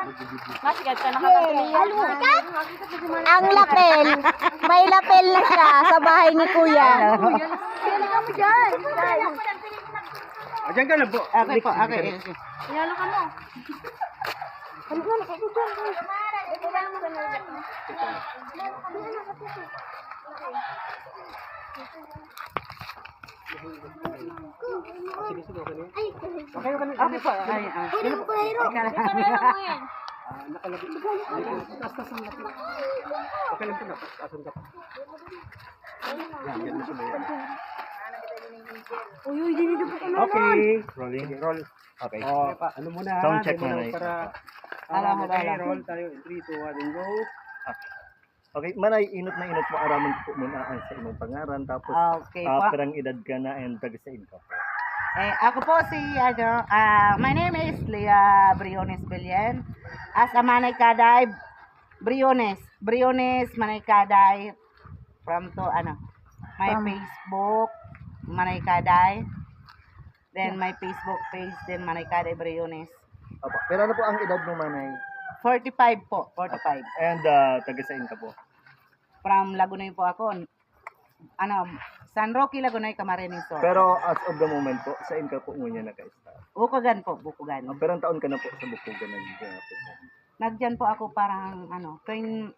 Masigat ka nakakatuliyan. Ang lapel. May lapel na siya sa bahay ni Kuya. Sino ka mo dyan? Diyan ka na po. Okay po, okay. Yalo ka mo. Okay po. Ay, Nakalapit. Taas ang lapit. Okay lang po na. Taas ang lapit. Yan na siya. Uy, dinido po ka na. Okay. Rolling. Roll. Okay. Ano muna? Sound check Demo muna. lang para Alam mo, okay, alam. roll tayo. 3, 2, 1, and go. Okay, manay inot na inot mo araman po muna ang sa imong pangaran tapos Okay po. perang edad ka na and taga sa ka po. Ako po si, my name is Leah Briones Belen. As a Manay Kaday, Briones Manay Kaday, from to, my Facebook, Manay Kaday, then my Facebook page, then Manay Kaday Briones. Opo. Pero ano po ang edad mo manay? 45 po, 45. And taga sa ka po. From Lagunay po ako. San Roque, Lagunay, Camarines Sur. Pero as of the moment po, sa ka po muna naka-start. Bukugan po, Bukugan. Pero ang taon ka na po sa Bukugan nag-ginapit. Nagdiyan po ako parang 2006.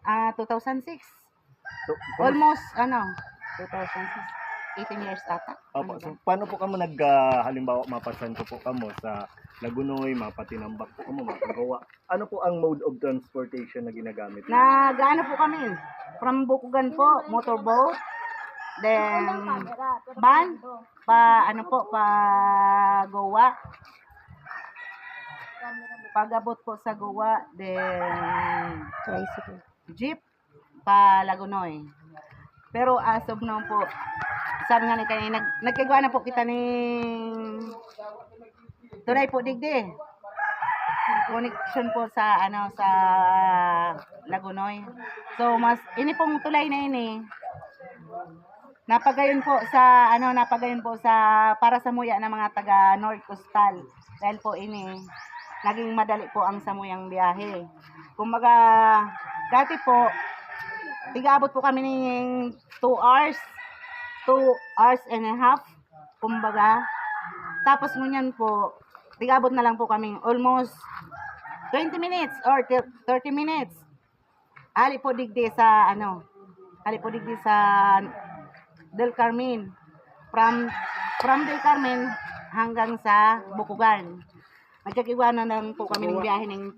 So, Almost 2006. 18 years ata. opo, so paano po kamo halimbawa mapasan ko po kamo sa Lagunoy, mapatinambak po kamo, mapagawa. Ano po ang mode of transportation na ginagamit? Nag-ano po kami? From Bukugan po, motorboat. Then van, pa Goa. Pag-abot po sa Goa, then Tricycle. jeep pa Lagunoy. Pero as of now po, sabi nga ni kanina, nagkagawa na po kita ni tunay po digdi. Connection po sa sa Lagunoy. So mas ini pong tulay na ini. Napagayon po sa para sa muya ng mga taga North Coastal. Dahil po ini naging madali po ang samuyang biyahe. Kumbaga dati po tigaabot po kami ng 2 hours and a half, kumbaga. Tapos ngunyan po, tigabot na lang po kami almost 20 minutes or 30 minutes. Ali po digdi sa Del Carmen. From Del Carmen hanggang sa Bukugan. Nagkakiwanan lang po kami ng biyahe ng